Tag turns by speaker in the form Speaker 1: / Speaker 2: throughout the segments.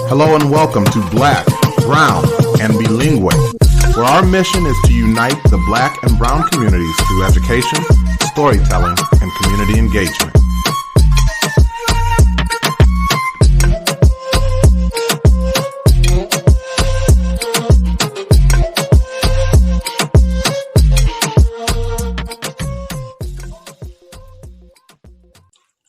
Speaker 1: Hello and welcome to Black, Brown, and Bilingue, where our mission is to unite the Black and Brown communities through education, storytelling, and community engagement.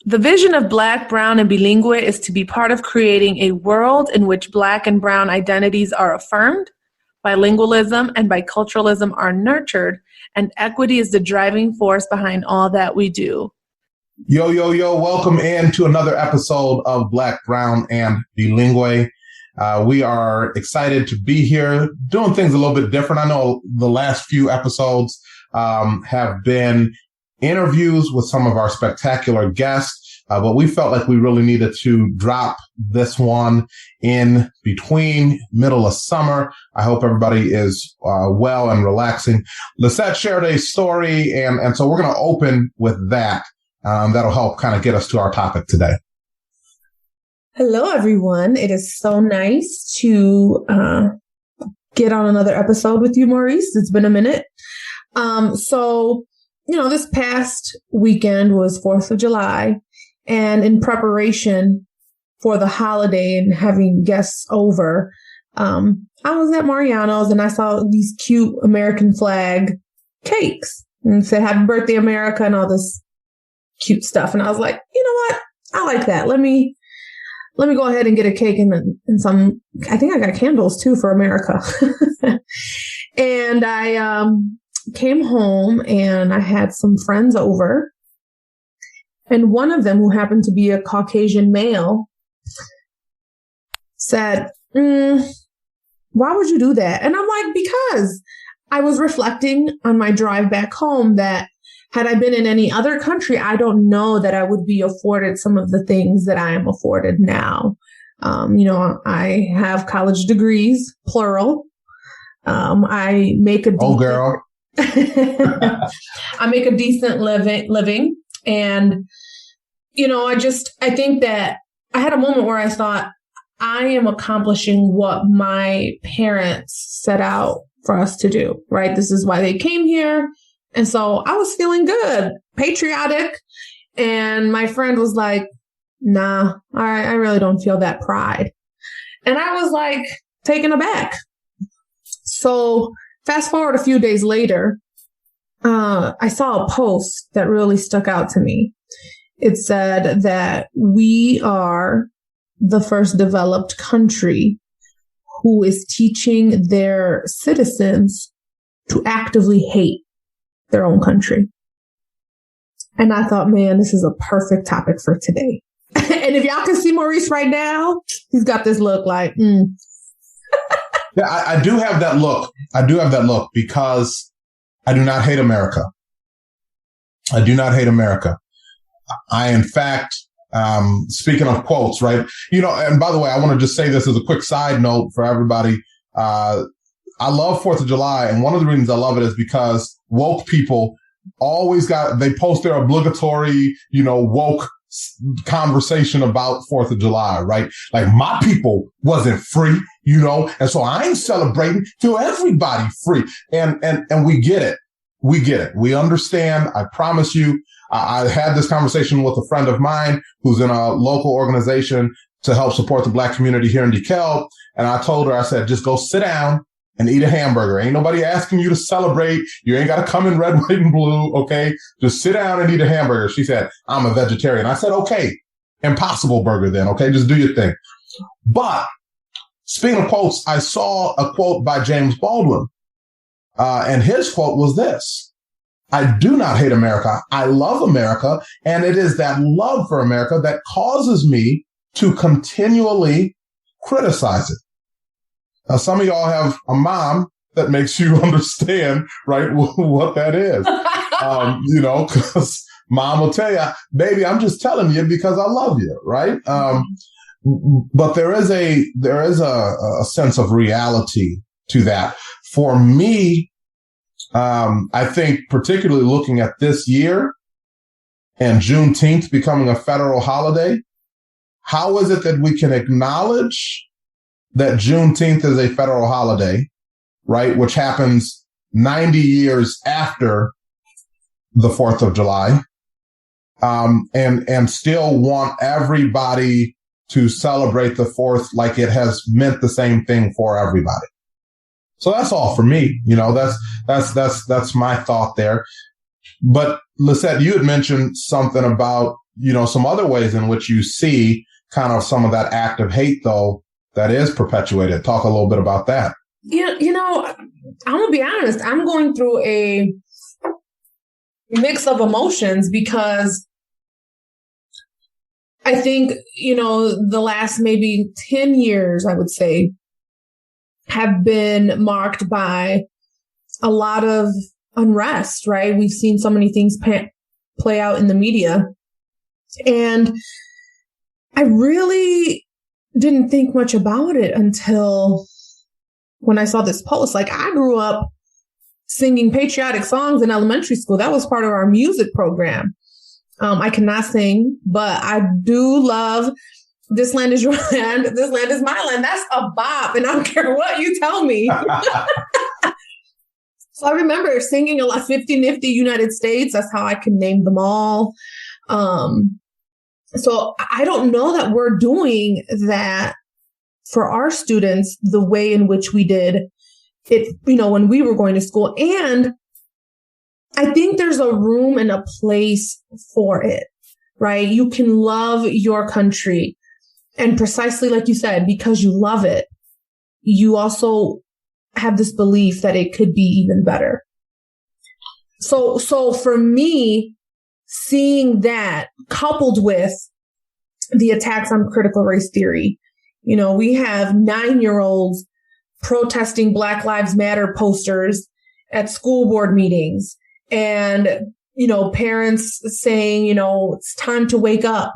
Speaker 2: The vision of Black, Brown, and Bilingue is to be part of creating a world in which Black and Brown identities are affirmed, bilingualism and biculturalism are nurtured, and equity is the driving force behind all that we do.
Speaker 1: Yo, welcome in to another episode of Black, Brown, and Bilingue. We are excited to be here, doing things a little bit different. I know the last few episodes have been interviews with some of our spectacular guests, but we felt like we really needed to drop this one in between middle of summer. I hope everybody is well and relaxing. Lissette shared a story, and so we're going to open with that. That'll help kind of get us to our topic today.
Speaker 3: Hello, everyone. It is so nice to get on another episode with you, Maurice. It's been a minute. This past weekend was 4th of July, and in preparation for the holiday and having guests over, I was at Mariano's and I saw these cute American flag cakes and said, "Happy birthday, America," and all this cute stuff. And I was like, you know what? I like that. Let me go ahead and get a cake and some, I think I got candles too for America. And I, came home and I had some friends over, and one of them, who happened to be a Caucasian male, said, "Why would you do that?" And I'm like, because I was reflecting on my drive back home that had I been in any other country, I don't know that I would be afforded some of the things that I am afforded now. I have college degrees, plural. I make a
Speaker 1: decent, girl.
Speaker 3: I make a decent living. And, I think that I had a moment where I thought, I am accomplishing what my parents set out for us to do, right? This is why they came here. And so I was feeling good, patriotic. And my friend was like, "Nah, I really don't feel that pride." And I was like taken aback. So fast forward a few days later, I saw a post that really stuck out to me. It said that we are the first developed country who is teaching their citizens to actively hate their own country. And I thought, man, this is a perfect topic for today. And if y'all can see Maurice right now, he's got this look like,
Speaker 1: Yeah, I do have that look. I do have that look because I do not hate America. I do not hate America. I, in fact, speaking of quotes, right? And by the way, I want to just say this as a quick side note for everybody. I love 4th of July. And one of the reasons I love it is because woke people they post their obligatory, woke conversation about 4th of July, right? Like, my people wasn't free, and so I ain't celebrating till everybody free. And we get it. We get it. We understand. I promise you. I had this conversation with a friend of mine who's in a local organization to help support the Black community here in DeKalb. And I told her, I said, just go sit down and eat a hamburger. Ain't nobody asking you to celebrate. You ain't got to come in red, white, and blue. Okay. Just sit down and eat a hamburger. She said, "I'm a vegetarian." I said, "Okay, Impossible Burger then. Okay. Just do your thing." But speaking of quotes, I saw a quote by James Baldwin. And his quote was this: "I do not hate America. I love America. And it is that love for America that causes me to continually criticize it." Now, some of y'all have a mom that makes you understand, right, what that is. Because mom will tell you, "Baby, I'm just telling you because I love you," right? But there is a sense of reality to that. For me, I think particularly looking at this year and Juneteenth becoming a federal holiday, how is it that we can acknowledge that Juneteenth is a federal holiday, right, which happens 90 years after the 4th of July, and still want everybody to celebrate the 4th like it has meant the same thing for everybody. So that's all for me. That's my thought there. But Lissette, you had mentioned something about, some other ways in which you see kind of some of that act of hate, though, that is perpetuated. Talk a little bit about that.
Speaker 3: Yeah, I'm going to be honest. I'm going through a mix of emotions because I think, the last maybe 10 years, I would say, have been marked by a lot of unrest, right? We've seen so many things play out in the media. And I really didn't think much about it until when I saw this post. Like, I grew up singing patriotic songs in elementary school. That was part of our music program. I cannot sing, but I do love This Land Is Your Land. This Land Is My Land. That's a bop. And I don't care what you tell me. So I remember singing a lot, 50 Nifty United States. That's how I can name them all. So I don't know that we're doing that for our students the way in which we did it, when we were going to school. And I think there's a room and a place for it, right? You can love your country. And precisely like you said, because you love it, you also have this belief that it could be even better. So for me, seeing that coupled with the attacks on critical race theory, we have 9-year-olds protesting Black Lives Matter posters at school board meetings and, parents saying, it's time to wake up.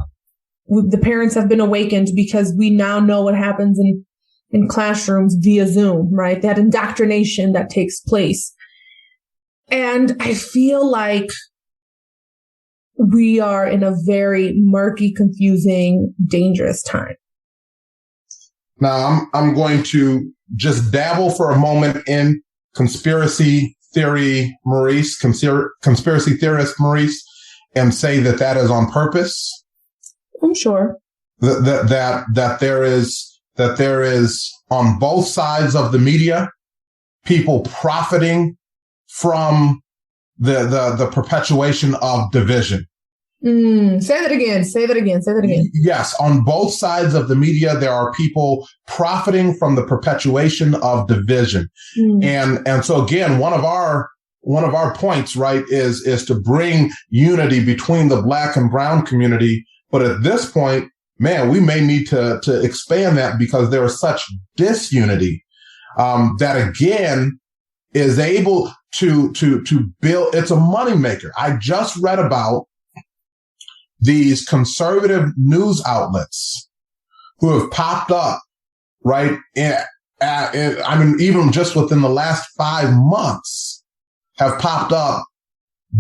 Speaker 3: The parents have been awakened because we now know what happens in classrooms via Zoom, right? That indoctrination that takes place. And I feel like we are in a very murky, confusing, dangerous time.
Speaker 1: Now, I'm going to just dabble for a moment in conspiracy theory, Maurice, conspiracy theorist Maurice, and say that is on purpose.
Speaker 3: I'm sure
Speaker 1: that there is on both sides of the media people profiting from the perpetuation of division.
Speaker 3: Say that again.
Speaker 1: Yes, on both sides of the media, there are people profiting from the perpetuation of division. And so again, one of our points, right, is to bring unity between the Black and brown community. But at this point, man, we may need to expand that because there is such disunity that again is able to build. It's a moneymaker. I just read about these conservative news outlets who have popped up, right? Even just within the last 5 months have popped up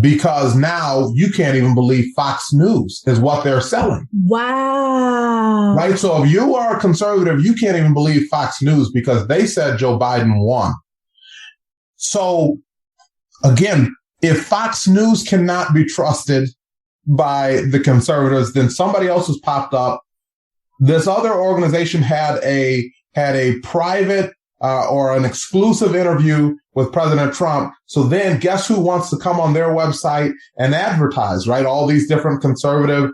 Speaker 1: because now you can't even believe Fox News is what they're selling.
Speaker 3: Wow.
Speaker 1: Right? So if you are a conservative, you can't even believe Fox News because they said Joe Biden won. So again, if Fox News cannot be trusted by the conservatives, then somebody else has popped up. This other organization had a private or an exclusive interview with President Trump. So then guess who wants to come on their website and advertise, right? All these different conservative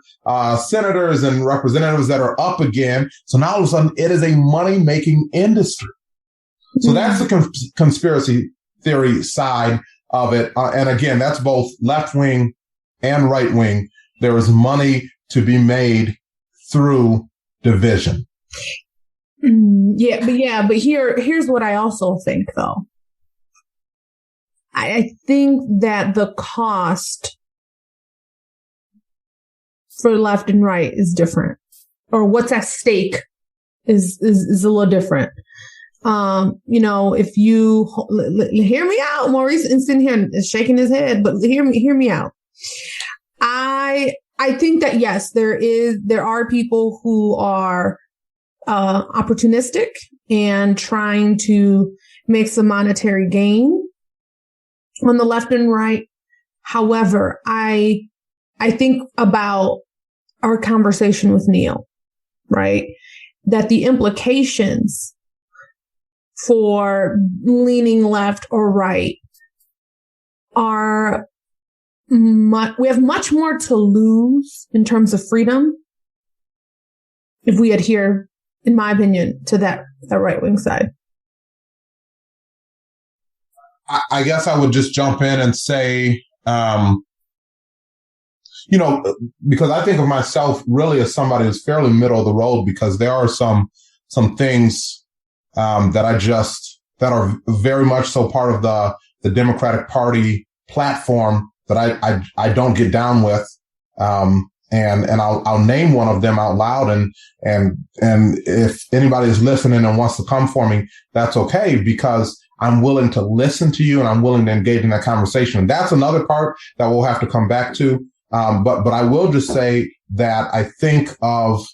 Speaker 1: senators and representatives that are up again. So now all of a sudden it is a money-making industry. So that's the conspiracy theory side of it. And again, that's both left-wing and right wing. There is money to be made through division.
Speaker 3: But here's what I also think, though. I think that the cost for left and right is different, or what's at stake is a little different. If you hear me out, Maurice is sitting here is shaking his head, but hear me out. I think that yes, there are people who are opportunistic and trying to make some monetary gain on the left and right. However, I think about our conversation with Neil, right? That the implications for leaning left or right are we have much more to lose in terms of freedom if we adhere, in my opinion, to that right-wing side.
Speaker 1: I guess I would just jump in and say, because I think of myself really as somebody who's fairly middle of the road, because there are some things that are very much so part of the Democratic Party platform that I don't get down with. And I'll name one of them out loud, and if anybody is listening and wants to come for me, that's okay, because I'm willing to listen to you and I'm willing to engage in that conversation. That's another part that we'll have to come back to. But I will just say that I think of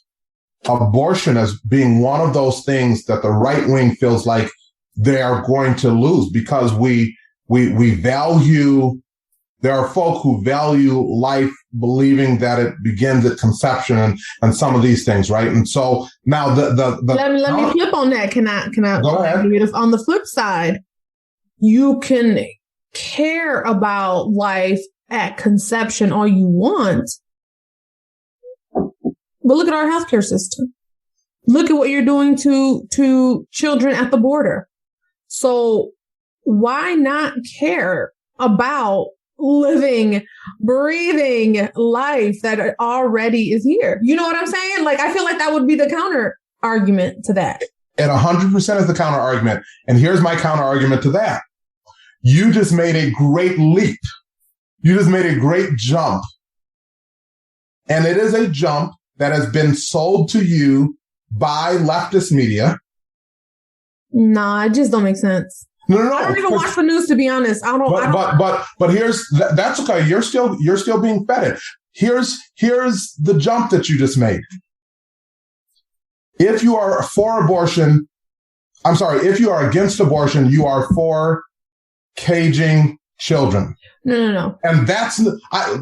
Speaker 1: abortion as being one of those things that the right wing feels like they are going to lose, because we value. There are folk who value life, believing that it begins at conception and some of these things, right? And so now
Speaker 3: let me flip on that. Can I
Speaker 1: go ahead?
Speaker 3: On the flip side, you can care about life at conception all you want, but look at our healthcare system. Look at what you're doing to children at the border. So why not care about living, breathing life that already is here? You know what I'm saying? Like, I feel like that would be the counter argument to that.
Speaker 1: And 100% is the counter argument. And here's my counter argument to that. You just made a great leap. You just made a great jump. And it is a jump that has been sold to you by leftist media.
Speaker 3: Nah, it just don't make sense.
Speaker 1: No.
Speaker 3: I don't even watch the news, to be honest.
Speaker 1: But that's okay. You're still being fed it. Here's the jump that you just made. If you are for abortion, if you are against abortion, you are for caging children.
Speaker 3: No.
Speaker 1: And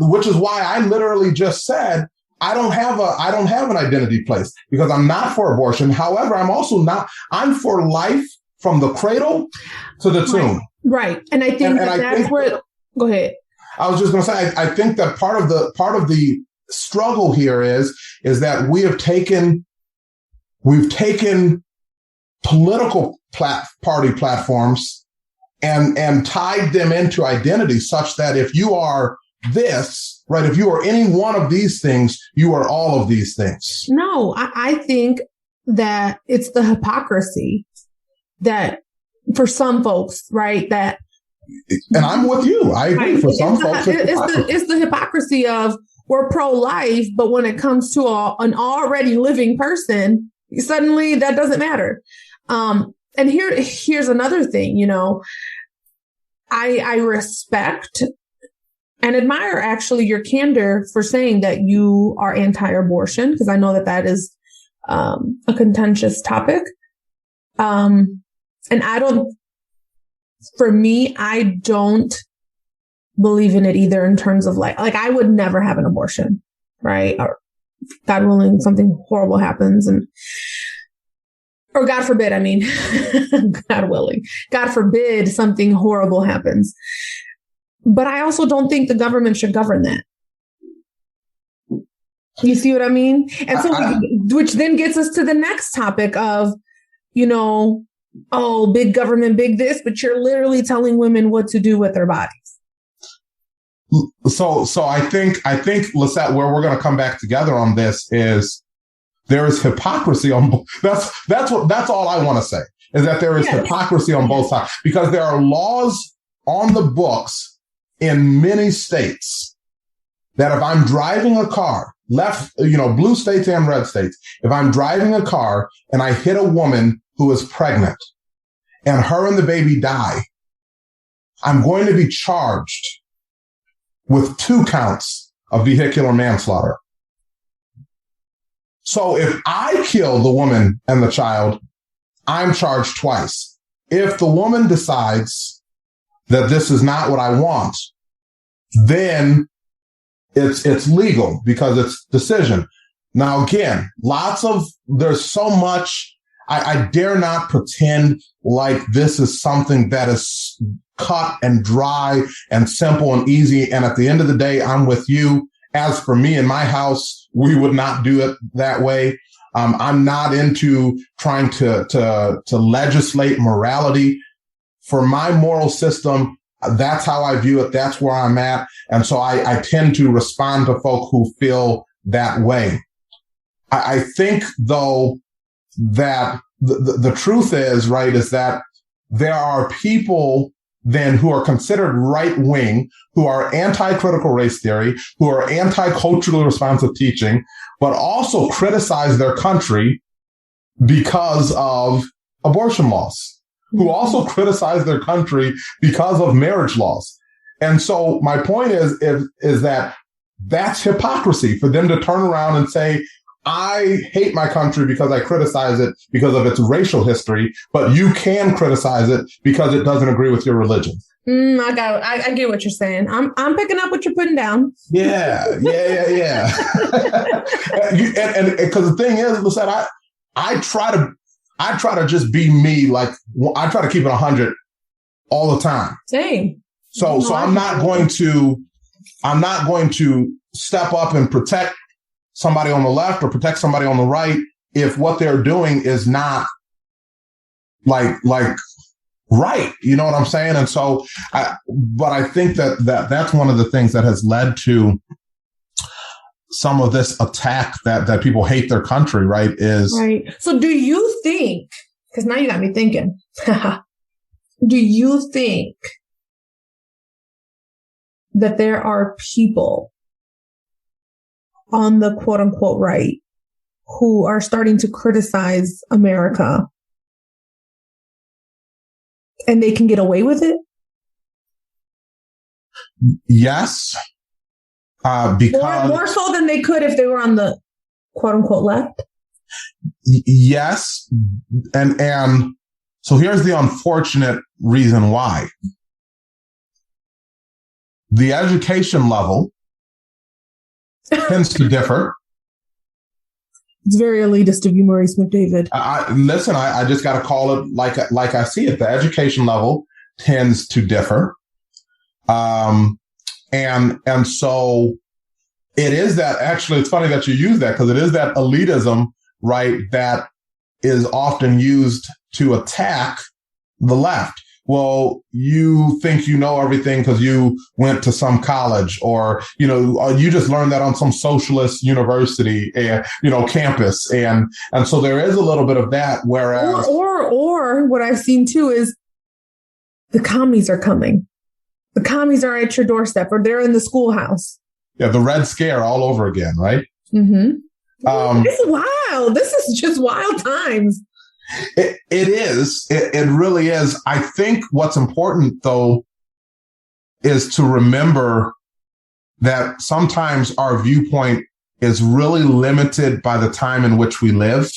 Speaker 1: which is why I literally just said, I don't have an identity place, because I'm not for abortion. However, I'm for life from the cradle to the tomb.
Speaker 3: Right. And I think that's where, go ahead.
Speaker 1: I was just going to say, I think that part of the struggle here is that we've taken political party platforms and tied them into identity, such that if you are this, right, if you are any one of these things, you are all of these things.
Speaker 3: No, I think that it's the hypocrisy that for some folks, right, that.
Speaker 1: And I'm with you. I agree. For some folks,
Speaker 3: it's the hypocrisy of we're pro-life, but when it comes to an already living person, suddenly that doesn't matter. And here's another thing, I respect and admire actually your candor for saying that you are anti-abortion, because I know that is a contentious topic. And I don't believe in it either, in terms of like I would never have an abortion, right? Or God willing, something horrible happens, or God forbid, God willing, God forbid something horrible happens. But I also don't think the government should govern that. You see what I mean? And so, which then gets us to the next topic of, oh, big government, big this, but you're literally telling women what to do with their bodies.
Speaker 1: So I think, Lissette, where we're going to come back together on this is there is hypocrisy on both. That's all I want to say, is that there is hypocrisy on both sides, because there are laws on the books in many states that if I'm driving a car, blue states and red states, if I'm driving a car and I hit a woman who is pregnant and her and the baby die, I'm going to be charged with 2 counts of vehicular manslaughter. So if I kill the woman and the child, I'm charged twice. If the woman decides that this is not what I want, then it's legal because it's decision. Now, again, there's so much, I dare not pretend like this is something that is cut and dry and simple and easy. And at the end of the day, I'm with you. As for me in my house, we would not do it that way. I'm not into trying to legislate morality. For my moral system, that's how I view it. That's where I'm at. And so I tend to respond to folk who feel that way. I think, though, that the truth is, right, is that there are people then who are considered right wing, who are anti-critical race theory, who are anti-culturally responsive teaching, but also criticize their country because of abortion laws, who also criticize their country because of marriage laws. And so my point is that that's hypocrisy for them to turn around and say, I hate my country because I criticize it because of its racial history, but you can criticize it because it doesn't agree with your religion.
Speaker 3: I get what you're saying. I'm picking up what you're putting down.
Speaker 1: Yeah. And because the thing is, Lissette, I try to just be me. Like, I try to keep it 100 all the time.
Speaker 3: Same.
Speaker 1: So I'm not going to step up and protect somebody on the left or protect somebody on the right if what they're doing is not like right. You know what I'm saying? And so, but I think that's one of the things that has led to some of this attack that people hate their country, right?
Speaker 3: Right. So do you think, because now you got me thinking, do you think that there are people on the quote unquote right who are starting to criticize America and they can get away with it?
Speaker 1: Yes. Because
Speaker 3: more so than they could if they were on the quote unquote left?
Speaker 1: Yes. And so here's the unfortunate reason why. The education level tends to differ.
Speaker 3: It's very elitist of you, Maurice McDavid.
Speaker 1: Listen, I just got to call it like I see it. The education level tends to differ. And so it is that, actually, it's funny that you use that because it is that elitism, right, that is often used to attack the left. Well, you think you know everything because you went to some college, or, you just learned that on some socialist university, campus. And so there is a little bit of that, whereas.
Speaker 3: Or what I've seen too is the commies are coming. The commies are at your doorstep, or they're in the schoolhouse.
Speaker 1: Yeah, the Red Scare all over again, right?
Speaker 3: Mm-hmm. It's wild. This is just wild times.
Speaker 1: It is. It really is. I think what's important, though, is to remember that sometimes our viewpoint is really limited by the time in which we live.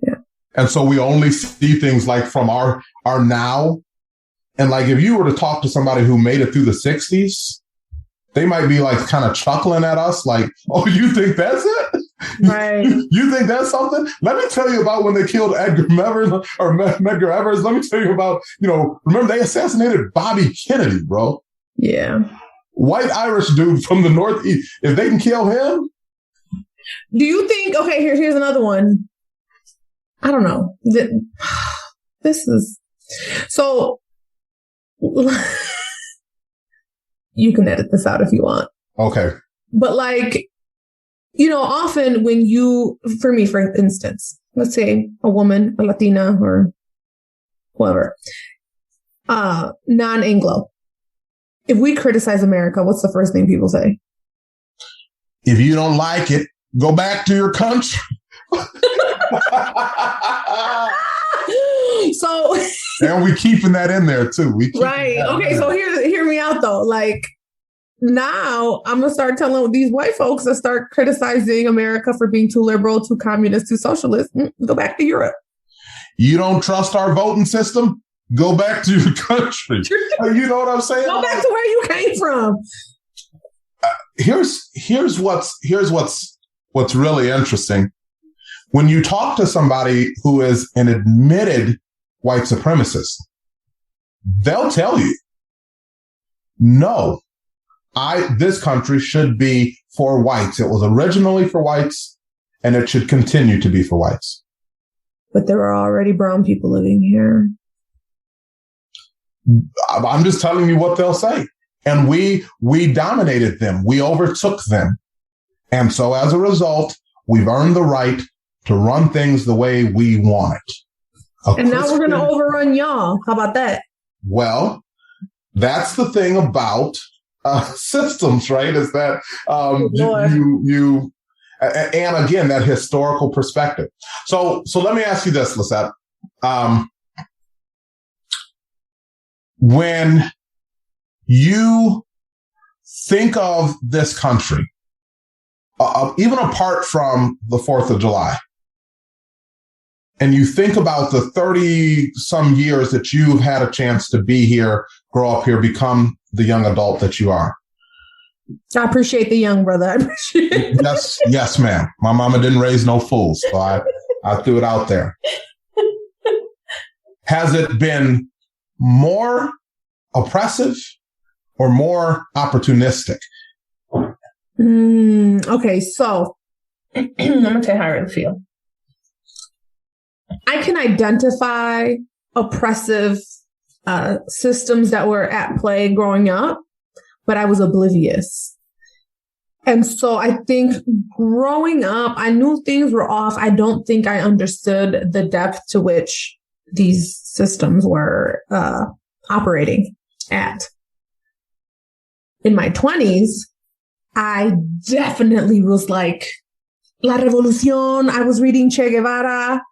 Speaker 3: Yeah.
Speaker 1: And so we only see things like from our now. And like, if you were to talk to somebody who made it through the 60s, they might be like kind of chuckling at us like, oh, you think that's it?
Speaker 3: Right.
Speaker 1: You think that's something? Let me tell you about when they killed Medgar Evers. Let me tell you about, remember they assassinated Bobby Kennedy, bro.
Speaker 3: Yeah.
Speaker 1: White Irish dude from the Northeast. If they can kill him.
Speaker 3: Do you think, okay, here's another one. I don't know. This is, so you can edit this out if you want.
Speaker 1: Okay.
Speaker 3: But often when for me, for instance, let's say a woman, a Latina or whoever, non-Anglo, if we criticize America, what's the first thing people say?
Speaker 1: If you don't like it, go back to your country.
Speaker 3: So,
Speaker 1: and we keeping that in there too.
Speaker 3: Right. Okay. So hear me out though. Now I'm going to start telling these white folks that start criticizing America for being too liberal, too communist, too socialist, go back to Europe.
Speaker 1: You don't trust our voting system? Go back to your country. You know what I'm saying?
Speaker 3: Go back to where you came from.
Speaker 1: Here's what's really interesting. When you talk to somebody who is an admitted white supremacist, they'll tell you, no, this country should be for whites. It was originally for whites, and it should continue to be for whites.
Speaker 3: But there are already brown people living here.
Speaker 1: I'm just telling you what they'll say. And we dominated them. We overtook them. And so as a result, we've earned the right to run things the way we want it.
Speaker 3: And now we're going to overrun y'all. How about that?
Speaker 1: Well, that's the thing about systems, right? Is that you and again, that historical perspective. So let me ask you this, Lissette. When you think of this country, even apart from the 4th of July, and you think about the 30-some years that you've had a chance to be here, grow up here, become the young adult that you are.
Speaker 3: I appreciate the young brother. I appreciate it.
Speaker 1: Yes, ma'am. My mama didn't raise no fools, so I threw it out there. Has it been more oppressive or more opportunistic?
Speaker 3: Okay, so I'm going to tell you how I really feel. I can identify oppressive systems that were at play growing up, but I was oblivious. And so I think growing up, I knew things were off. I don't think I understood the depth to which these systems were operating at. In my 20s, I definitely was like, La Revolución. I was reading Che Guevara.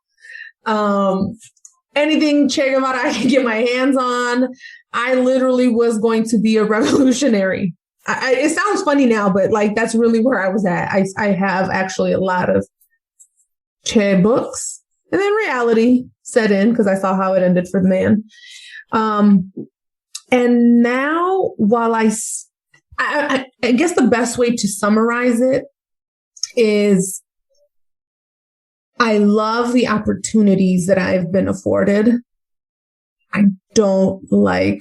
Speaker 3: Anything Che Guevara I could get my hands on. I literally was going to be a revolutionary. It sounds funny now, but like that's really where I was at. I have actually a lot of Che books, and then reality set in because I saw how it ended for the man. And now, while I guess the best way to summarize it is I love the opportunities that I've been afforded. I don't like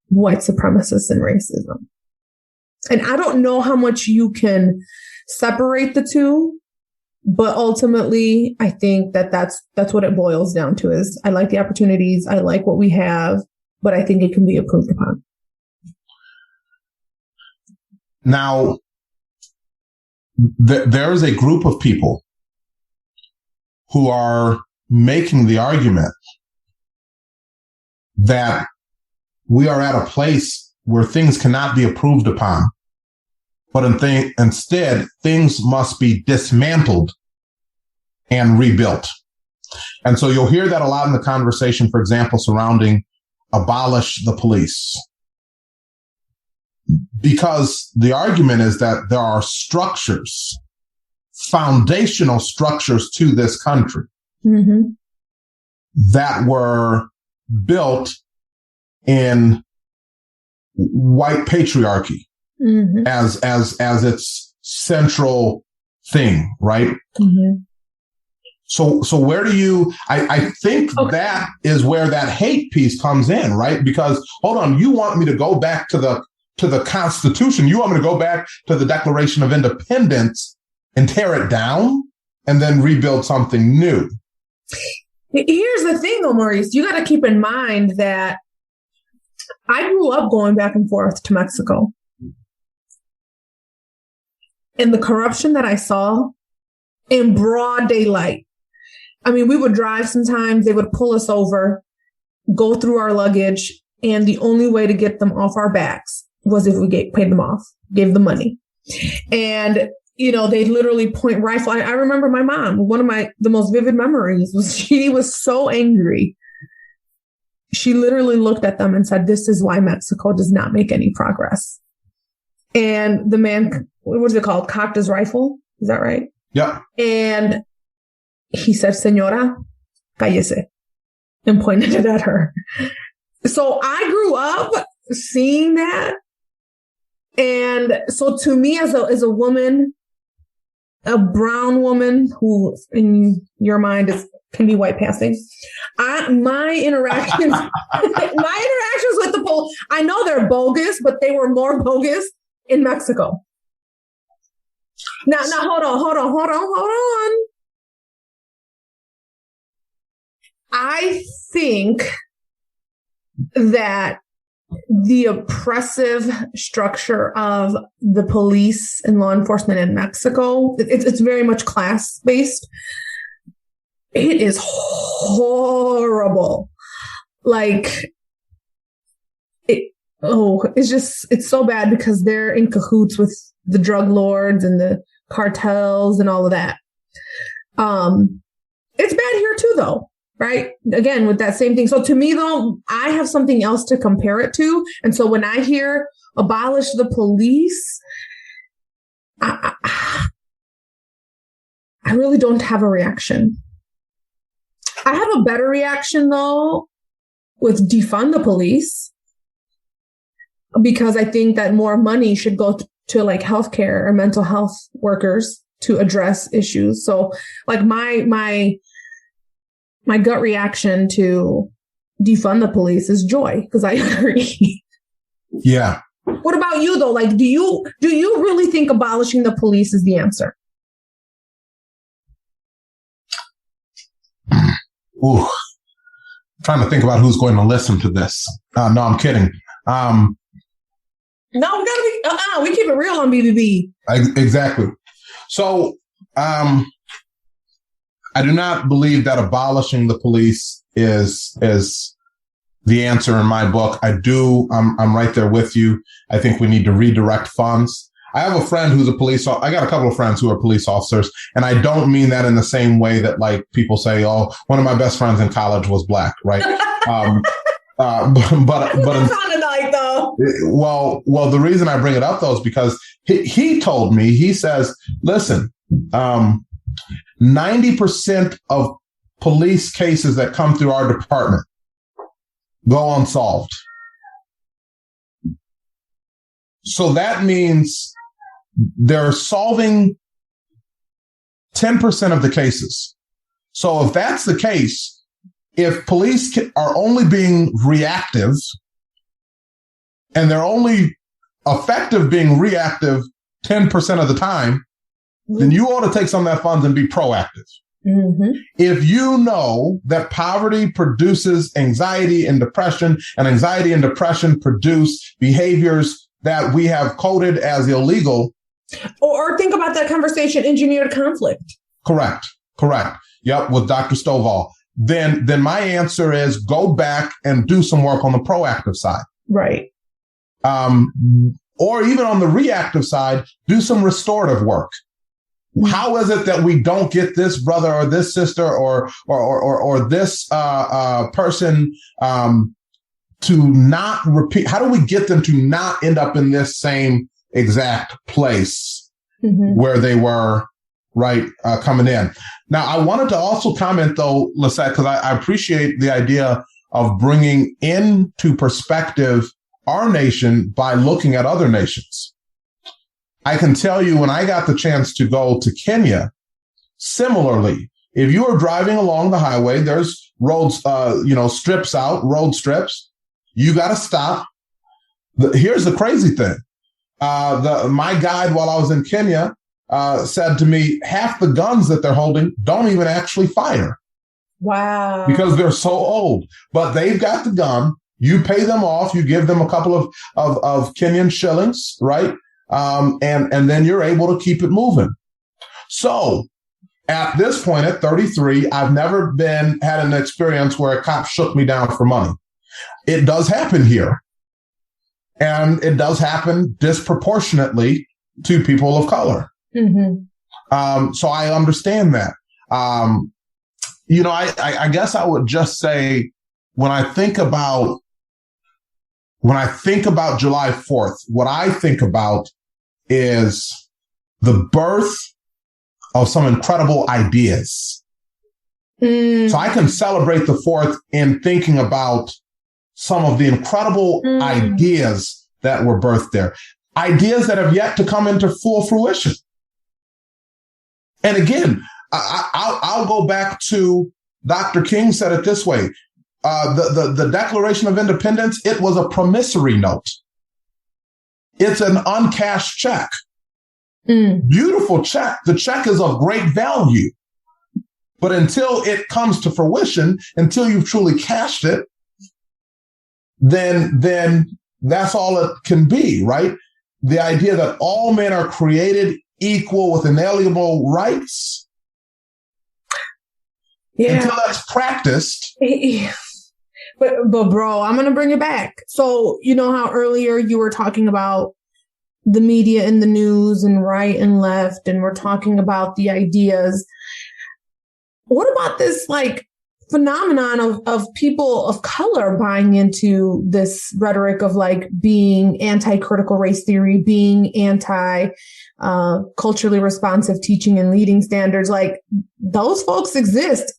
Speaker 3: white supremacists and racism. And I don't know how much you can separate the two, but ultimately I think that that's what it boils down to is I like the opportunities. I like what we have, but I think it can be improved upon.
Speaker 1: Now, there is a group of people who are making the argument that we are at a place where things cannot be improved upon, but instead things must be dismantled and rebuilt. And so you'll hear that a lot in the conversation, for example, surrounding abolish the police. Because the argument is that there are structures, foundational structures to this country that were built in white patriarchy as its central thing, right? So where do you, I think that is where that hate piece comes in, right? Because hold on, you want me to go back to the Constitution. You want me to go back to the Declaration of Independence and tear it down and then rebuild something new.
Speaker 3: Here's the thing, though, Maurice. You got to keep in mind that I grew up going back and forth to Mexico. And the corruption that I saw in broad daylight. I mean, we would drive sometimes. They would pull us over, go through our luggage, and the only way to get them off our backs was if we paid them off, gave them money. And, you know, they'd literally point rifle. I remember my mom, one of the most vivid memories was she was so angry. She literally looked at them and said, "This is why Mexico does not make any progress." And the man, what is it called? Cocked his rifle. Is that right?
Speaker 1: Yeah.
Speaker 3: And he said, "Señora, cállese." and pointed it at her. So I grew up seeing that. And so to me as a woman, a brown woman who in your mind can be white passing, my interactions with the police, I know they're bogus, but they were more bogus in Mexico. Now hold on. I think that the oppressive structure of the police and law enforcement in Mexico, it's very much class-based. It is horrible. Like, it's so bad because they're in cahoots with the drug lords and the cartels and all of that. It's bad here too, though. Right? Again, with that same thing. So to me, though, I have something else to compare it to. And so when I hear abolish the police, I really don't have a reaction. I have a better reaction, though, with defund the police, because I think that more money should go to like healthcare or mental health workers to address issues. So like my gut reaction to defund the police is joy, because I agree.
Speaker 1: Yeah.
Speaker 3: What about you, though? Like, do you really think abolishing the police is the answer?
Speaker 1: Ooh, I'm trying to think about who's going to listen to this. No, I'm kidding.
Speaker 3: No, we gotta be. We keep it real on BBB.
Speaker 1: Exactly. So, I do not believe that abolishing the police is the answer in my book. I'm right there with you. I think we need to redirect funds. I have a friend who's I got a couple of friends who are police officers, and I don't mean that in the same way that like people say, oh, one of my best friends in college was black, right? But it
Speaker 3: sounded like though.
Speaker 1: Well, the reason I bring it up though is because he told me, he says, listen, 90% of police cases that come through our department go unsolved. So that means they're solving 10% of the cases. So if that's the case, if police are only being reactive and they're only effective being reactive 10% of the time, then you ought to take some of that funds and be proactive. Mm-hmm. If you know that poverty produces anxiety and depression, and anxiety and depression produce behaviors that we have coded as illegal.
Speaker 3: Or think about that conversation, engineered conflict. Correct.
Speaker 1: Yep, with Dr. Stovall. Then my answer is go back and do some work on the proactive side.
Speaker 3: Right.
Speaker 1: Or even on the reactive side, do some restorative work. How is it that we don't get this brother or this sister or this person to not repeat? How do we get them to not end up in this same exact place where they were coming in? Now, I wanted to also comment, though, Lissette, because I appreciate the idea of bringing into perspective our nation by looking at other nations. I can tell you when I got the chance to go to Kenya, similarly, if you are driving along the highway, there's roads, strips out, road strips. You got to stop. Here's the crazy thing. My guide while I was in Kenya said to me, half the guns that they're holding don't even actually fire.
Speaker 3: Wow.
Speaker 1: Because they're so old. But they've got the gun. You pay them off. You give them a couple of Kenyan shillings, right? And then you're able to keep it moving. So at this point, at 33, I've never had an experience where a cop shook me down for money. It does happen here. And it does happen disproportionately to people of color. Mm-hmm. So I understand that. I guess I would just say when I think about July 4th, what I think about is the birth of some incredible ideas. So I can celebrate the 4th in thinking about some of the incredible ideas that were birthed there, ideas that have yet to come into full fruition. And again, I'll go back to Dr. King said it this way. The Declaration of Independence, it was a promissory note. It's an uncashed check. Beautiful check. The check is of great value. But until it comes to fruition, until you've truly cashed it, then that's all it can be, right? The idea that all men are created equal with inalienable rights. Yeah. Until that's practiced.
Speaker 3: But bro, I'm going to bring it back. So, you know how earlier you were talking about the media and the news and right and left, and we're talking about the ideas. What about this like phenomenon of people of color buying into this rhetoric of like being anti-critical race theory, being anti culturally responsive teaching and leading standards? Like, those folks exist.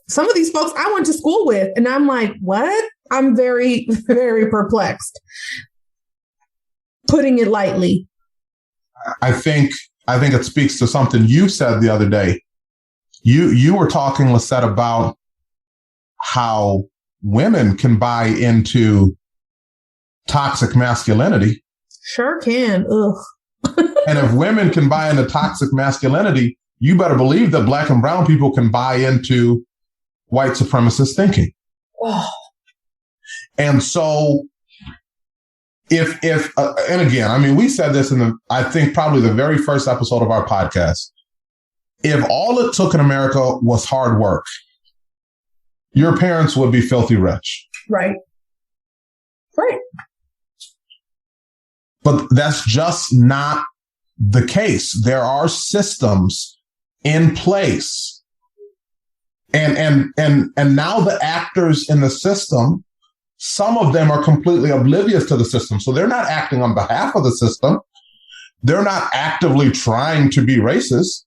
Speaker 3: Some of these folks I went to school with, and I'm like, what? I'm very, very perplexed, putting it lightly.
Speaker 1: I think it speaks to something you said the other day. You were talking, Lissette, about how women can buy into toxic masculinity.
Speaker 3: Sure can. Ugh.
Speaker 1: And if women can buy into toxic masculinity, you better believe that Black and brown people can buy into white supremacist thinking.
Speaker 3: Oh.
Speaker 1: And so if and again, I mean, we said this in I think probably the very first episode of our podcast. If all it took in America was hard work, your parents would be filthy rich.
Speaker 3: Right. Right.
Speaker 1: But that's just not the case. There are systems in place. And now the actors in the system, some of them are completely oblivious to the system. So they're not acting on behalf of the system. They're not actively trying to be racist.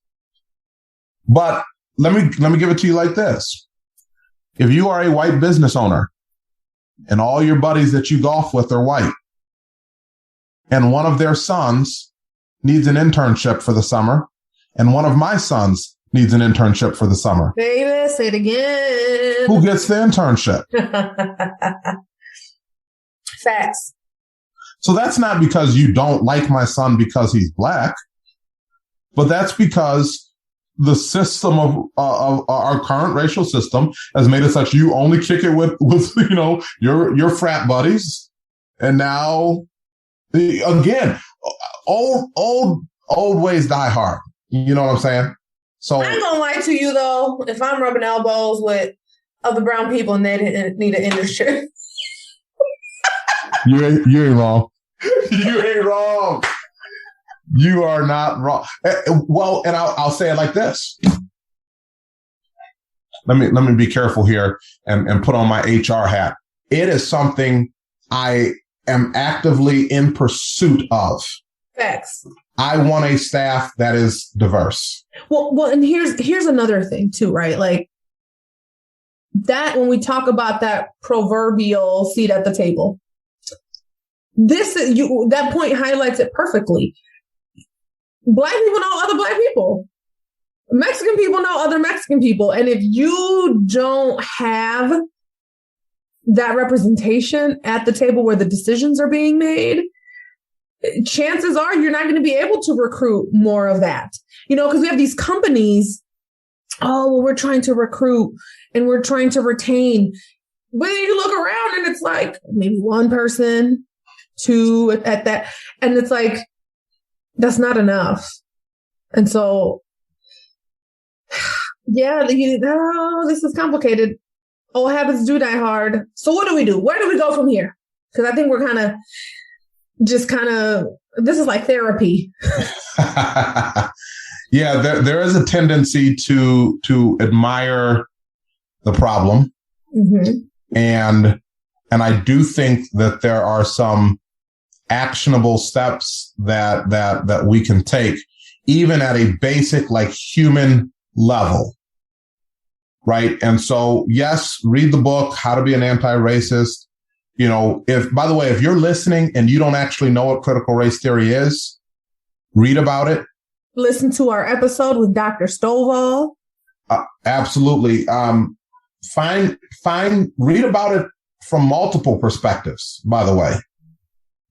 Speaker 1: But let me give it to you like this. If you are a white business owner and all your buddies that you golf with are white, and one of their sons needs an internship for the summer, and one of my sons needs an internship for the summer.
Speaker 3: Baby, say it again.
Speaker 1: Who gets the internship?
Speaker 3: Facts.
Speaker 1: So that's not because you don't like my son because he's Black, but that's because the system of our current racial system has made it such you only kick it with you know your frat buddies, and now again old ways die hard. You know what I'm saying? So
Speaker 3: I ain't gonna lie to you though. If I'm rubbing elbows with other brown people and they didn't need an industry,
Speaker 1: you ain't wrong. You ain't wrong. You are not wrong. Well, and I'll say it like this. Let me be careful here and put on my HR hat. It is something I am actively in pursuit of.
Speaker 3: Facts.
Speaker 1: I want a staff that is diverse.
Speaker 3: Well, and here's another thing too, right? Like that when we talk about that proverbial seat at the table, that point highlights it perfectly. Black people know other Black people. Mexican people know other Mexican people. And if you don't have that representation at the table where the decisions are being made, chances are you're not going to be able to recruit more of that. You know, because we have these companies, oh, well, we're trying to recruit and we're trying to retain. But then you look around and it's like maybe one person, two at that. And it's like, that's not enough. And so, yeah, this is complicated. Old habits do die hard. So what do we do? Where do we go from here? Because I think we're this is like therapy.
Speaker 1: Yeah, there is a tendency to admire the problem.
Speaker 3: Mm-hmm.
Speaker 1: And I do think that there are some actionable steps that we can take, even at a basic, like, human level, right? And so, yes, read the book, How to Be an Anti-Racist. By the way, if you're listening and you don't actually know what critical race theory is, read about it.
Speaker 3: Listen to our episode with Dr. Stovall.
Speaker 1: Absolutely. Read about it from multiple perspectives, by the way,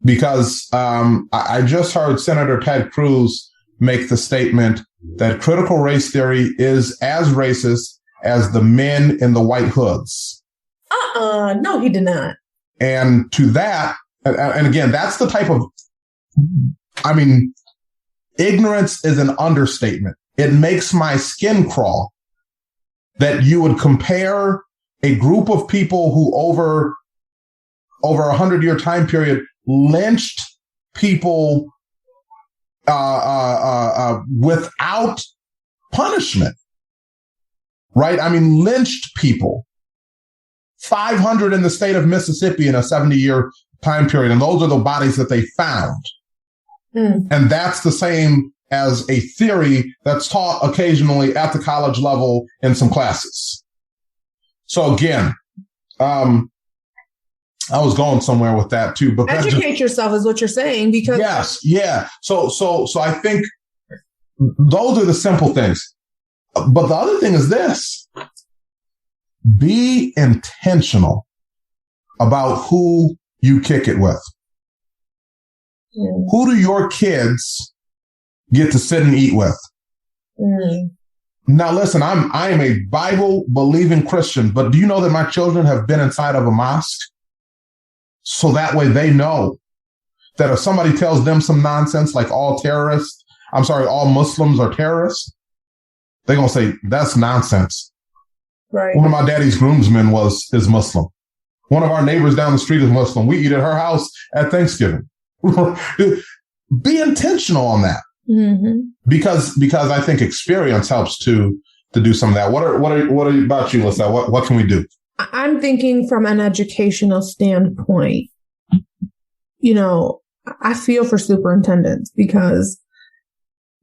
Speaker 1: because I just heard Senator Ted Cruz make the statement that critical race theory is as racist as the men in the white hoods.
Speaker 3: No, he did not.
Speaker 1: And to that, and again, that's the type of, ignorance is an understatement. It makes my skin crawl that you would compare a group of people who over a 100-year time period lynched people without punishment, right? Lynched people. 500 in the state of Mississippi in a 70-year time period. And those are the bodies that they found. And that's the same as a theory that's taught occasionally at the college level in some classes. So again, I was going somewhere with that too, but
Speaker 3: educate yourself is what you're saying, because
Speaker 1: yes. Yeah. So I think those are the simple things, but the other thing is this: be intentional about who you kick it with. Who do your kids get to sit and eat with? Now, listen, I am a Bible-believing Christian, but do you know that my children have been inside of a mosque? So that way they know that if somebody tells them some nonsense like all Muslims are terrorists, they're going to say, that's nonsense.
Speaker 3: Right.
Speaker 1: One of my daddy's groomsmen is Muslim. One of our neighbors down the street is Muslim. We eat at her house at Thanksgiving. Be intentional on that. Because I think experience helps to do some of that. What are about you, Lissette? What can we do?
Speaker 3: I'm thinking from an educational standpoint. I feel for superintendents because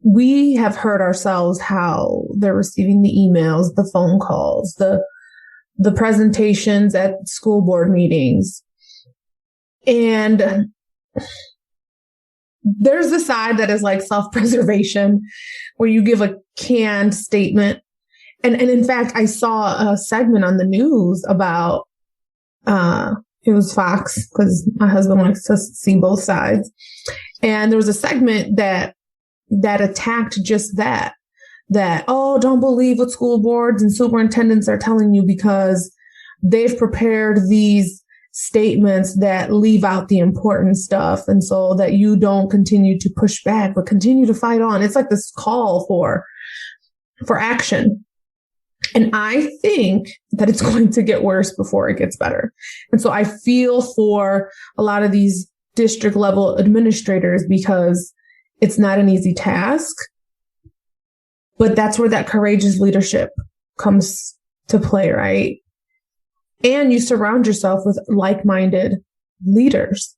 Speaker 3: we have heard ourselves how they're receiving the emails, the phone calls, the presentations at school board meetings. And there's the side that is like self-preservation, where you give a canned statement. And in fact, I saw a segment on the news about, it was Fox, because my husband likes to see both sides. And there was a segment that attacked just that, oh, don't believe what school boards and superintendents are telling you because they've prepared these statements that leave out the important stuff. And so that you don't continue to push back, but continue to fight on. It's like this call for action. And I think that it's going to get worse before it gets better. And so I feel for a lot of these district level administrators, because it's not an easy task, but that's where that courageous leadership comes to play, right? And you surround yourself with like-minded leaders.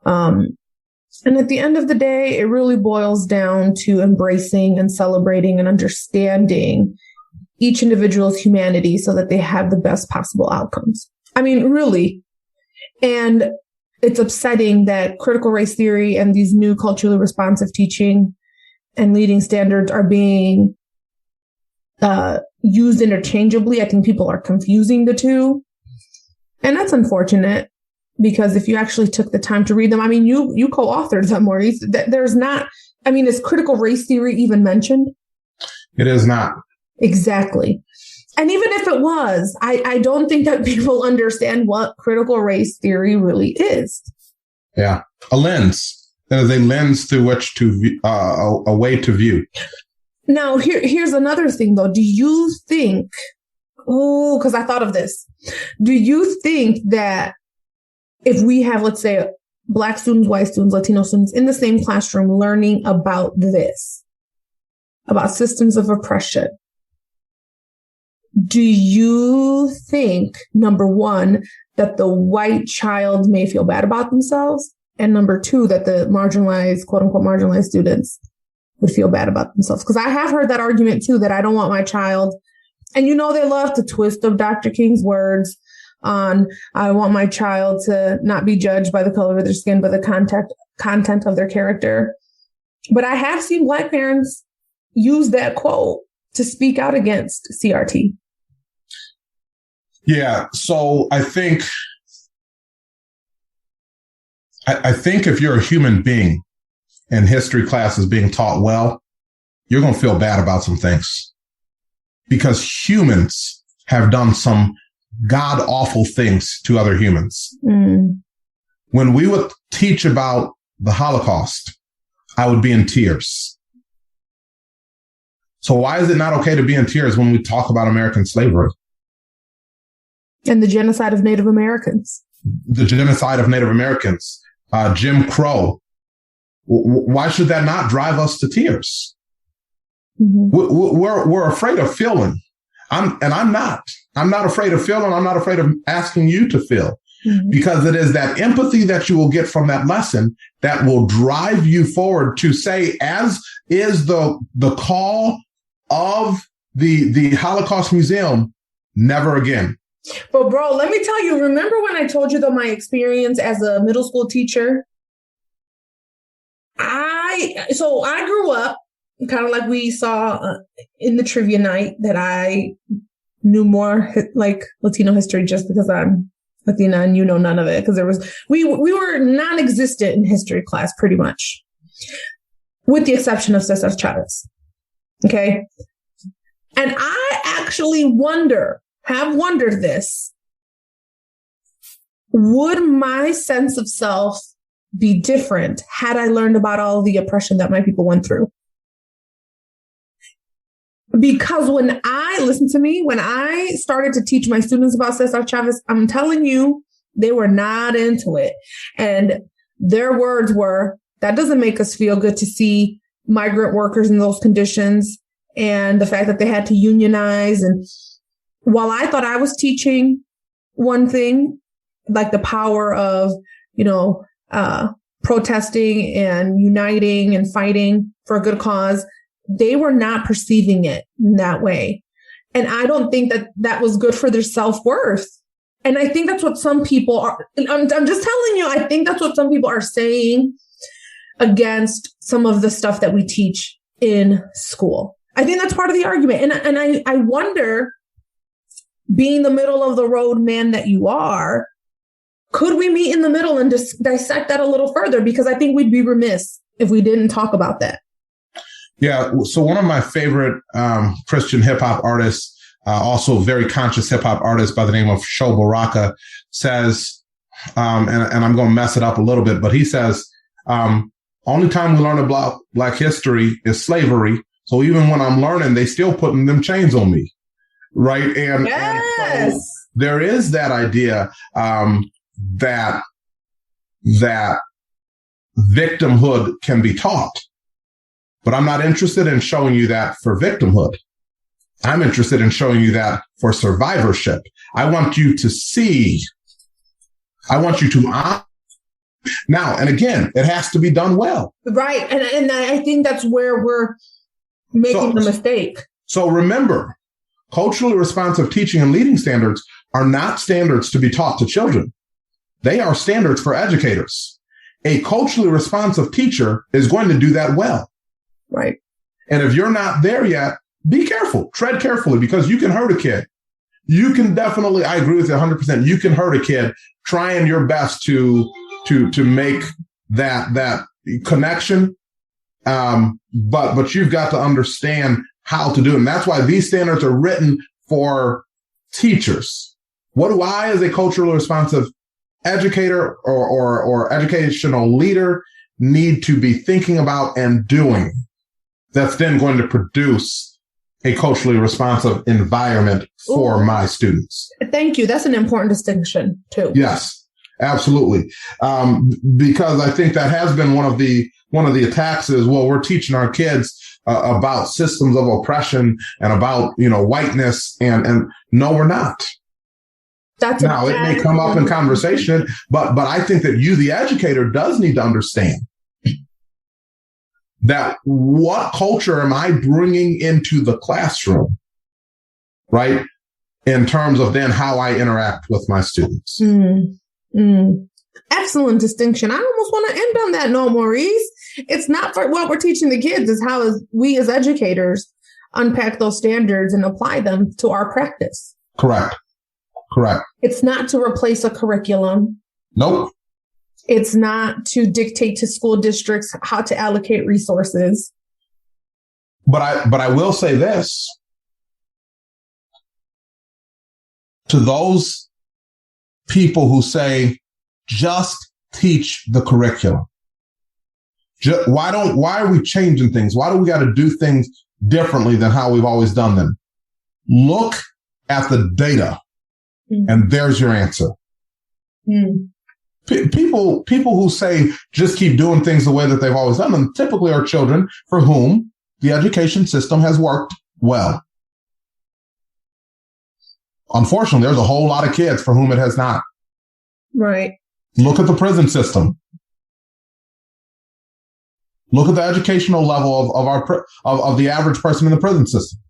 Speaker 3: And at the end of the day, it really boils down to embracing and celebrating and understanding each individual's humanity so that they have the best possible outcomes. Really. And it's upsetting that critical race theory and these new culturally responsive teaching and leading standards are being used interchangeably. I think people are confusing the two. And that's unfortunate, because if you actually took the time to read them, you co-authored them, Maurice. There's not, is critical race theory even mentioned?
Speaker 1: It is not.
Speaker 3: Exactly. And even if it was, I don't think that people understand what critical race theory really is.
Speaker 1: Yeah. A lens. There is a lens through which to view, a way to view.
Speaker 3: Now, here's another thing, though. Do you think, because I thought of this. Do you think that if we have, let's say, Black students, white students, Latino students in the same classroom learning about this, about systems of oppression, do you think, number one, that the white child may feel bad about themselves? And number two, that the marginalized, quote unquote, marginalized students would feel bad about themselves? Because I have heard that argument too, that I don't want my child And they love to twist up Dr. King's words on, I want my child to not be judged by the color of their skin, but the content of their character. But I have seen Black parents use that quote to speak out against CRT.
Speaker 1: Yeah. So I think if you're a human being and history class is being taught well, you're going to feel bad about some things, because humans have done some god awful things to other humans. When we would teach about the Holocaust, I would be in tears. So why is it not okay to be in tears when we talk about American slavery?
Speaker 3: And the genocide of Native Americans.
Speaker 1: The genocide of Native Americans, Jim Crow. Why should that not drive us to tears? We're afraid of feeling. I'm not afraid of feeling. I'm not afraid of asking you to feel, because it is that empathy that you will get from that lesson that will drive you forward to say, as is the call of the Holocaust Museum, never again.
Speaker 3: But bro, let me tell you, remember when I told you that my experience as a middle school teacher? I grew up kind of like we saw in the trivia night, that I knew more like Latino history just because I'm Latina and none of it, because we were non-existent in history class pretty much, with the exception of Cesar Chavez. Okay. And I actually have wondered this. Would my sense of self be different had I learned about all the oppression that my people went through? Because when I started to teach my students about Cesar Chavez, I'm telling you, they were not into it. And their words were, that doesn't make us feel good to see migrant workers in those conditions, and the fact that they had to unionize. And while I thought I was teaching one thing, like the power of, protesting and uniting and fighting for a good cause, they were not perceiving it in that way. And I don't think that was good for their self-worth. And I think that's what some people are, I'm just telling you, I think that's what some people are saying against some of the stuff that we teach in school. I think that's part of the argument. And I wonder, being the middle of the road man that you are, could we meet in the middle and just dissect that a little further? Because I think we'd be remiss if we didn't talk about that.
Speaker 1: Yeah. So one of my favorite Christian hip hop artists, also very conscious hip hop artist by the name of Sho Baraka, says, and I'm going to mess it up a little bit, but he says, only time we learn about Black history is slavery. So even when I'm learning, they still putting them chains on me. Right. And,
Speaker 3: yes.
Speaker 1: And so there is that idea that victimhood can be taught. But I'm not interested in showing you that for victimhood. I'm interested in showing you that for survivorship. I want you to see. I want you to now, and again, it has to be done well.
Speaker 3: Right. And I think that's where we're making the mistake.
Speaker 1: So remember, culturally responsive teaching and leading standards are not standards to be taught to children. They are standards for educators. A culturally responsive teacher is going to do that well.
Speaker 3: Right.
Speaker 1: And if you're not there yet, be careful, tread carefully, because you can hurt a kid. You can definitely, I agree with you 100%. You can hurt a kid trying your best to make that connection. But you've got to understand how to do it. And that's why these standards are written for teachers. What do I, as a culturally responsive educator or educational leader, need to be thinking about and doing that's then going to produce a culturally responsive environment for my students?
Speaker 3: Thank you. That's an important distinction too.
Speaker 1: Yes, absolutely. Because I think that has been one of the attacks is, well, we're teaching our kids about systems of oppression and about, whiteness. And no, we're not. Now, it may come up in conversation, but I think that you, the educator, does need to understand that what culture am I bringing into the classroom? right? In terms of then how I interact with my students.
Speaker 3: Excellent distinction. I almost want to end on that note, Maurice. It's not for what we're teaching the kids, it's how we as educators unpack those standards and apply them to our practice.
Speaker 1: Correct.
Speaker 3: It's not to replace a curriculum.
Speaker 1: Nope.
Speaker 3: It's not to dictate to school districts how to allocate resources.
Speaker 1: But I will say this. To those people who say, just teach the curriculum. Why are we changing things? Why do we got to do things differently than how we've always done them? Look at the data, and there's your answer. People who say just keep doing things the way that they've always done them typically are children for whom the education system has worked well. Unfortunately, there's a whole lot of kids for whom it has not.
Speaker 3: Right.
Speaker 1: Look at the prison system. Look at the educational level of the average person in the prison system.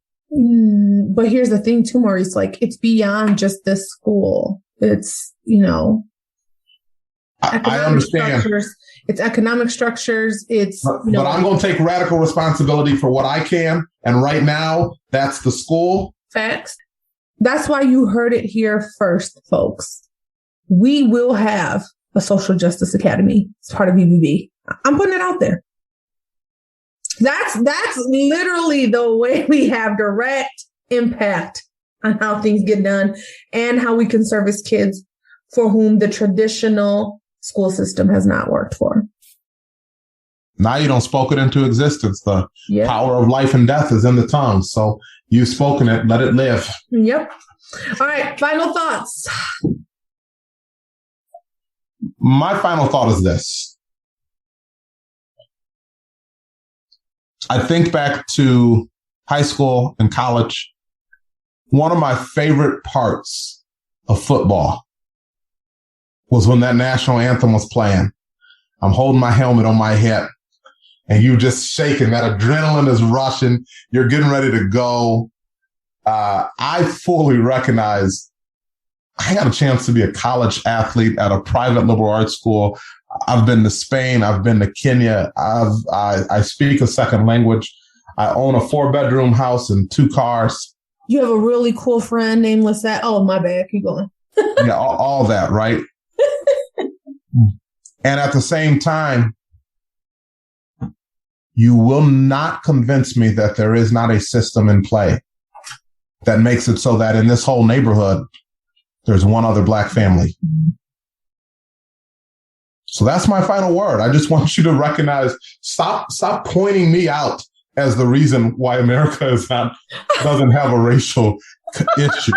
Speaker 3: But here's the thing too, Maurice, like it's beyond just this school. It's,
Speaker 1: I understand.
Speaker 3: It's economic structures. It's,
Speaker 1: but I'm going to take radical responsibility for what I can. And right now, that's the school.
Speaker 3: Facts. That's why you heard it here first, folks. We will have a social justice academy. It's part of EBB. I'm putting it out there. That's literally the way we have direct impact on how things get done and how we can service kids for whom the traditional school system has not worked for.
Speaker 1: Now you don't spoke it into existence. The power of life and death is in the tongue. So you've spoken it, let it live.
Speaker 3: Yep. All right. Final thoughts.
Speaker 1: My final thought is this. I think back to high school and college. One of my favorite parts of football was when that national anthem was playing. I'm holding my helmet on my head and you just shaking. That adrenaline is rushing. You're getting ready to go. I fully recognize I got a chance to be a college athlete at a private liberal arts school. I've been to Spain. I've been to Kenya. I speak a second language. I own a 4-bedroom house and 2 cars.
Speaker 3: You have a really cool friend named Lissette. Oh, my bad. Keep going.
Speaker 1: Yeah, all that, right? And at the same time, you will not convince me that there is not a system in play that makes it so that in this whole neighborhood, there's one other Black family. So that's my final word. I just want you to recognize, stop pointing me out as the reason why America doesn't have a racial issue.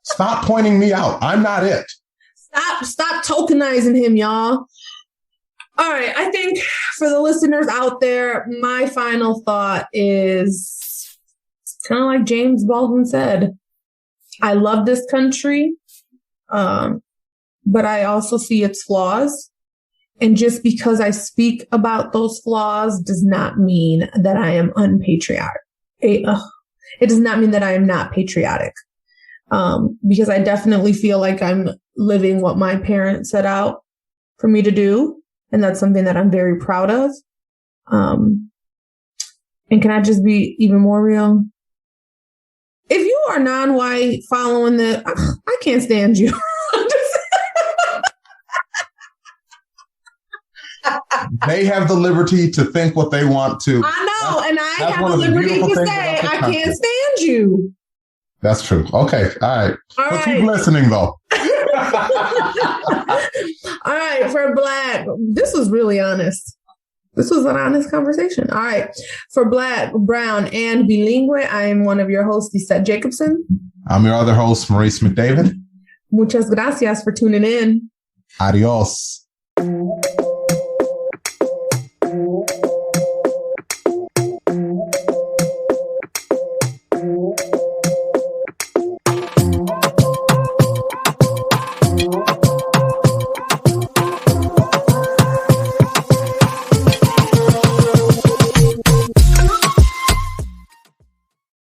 Speaker 1: Stop pointing me out. I'm not it.
Speaker 3: Stop tokenizing him, y'all. All right. I think for the listeners out there, my final thought is kind of like James Baldwin said. I love this country, but I also see its flaws. And just because I speak about those flaws does not mean that I am unpatriotic. It does not mean that I am not patriotic. Because I definitely feel like I'm living what my parents set out for me to do. And that's something that I'm very proud of. And can I just be even more real? If you are non-white following I can't stand you.
Speaker 1: They have the liberty to think what they want to.
Speaker 3: I know. And I have the liberty to say, I can't stand you.
Speaker 1: That's true. Okay. All right. But keep listening, though.
Speaker 3: All right. For Black, this was really honest. This was an honest conversation. All right. For Black, Brown, and Bilingue, I am one of your hosts, S2Ep7.
Speaker 1: I'm your other host, Maurice McDavid.
Speaker 3: Muchas gracias for tuning in.
Speaker 1: Adios.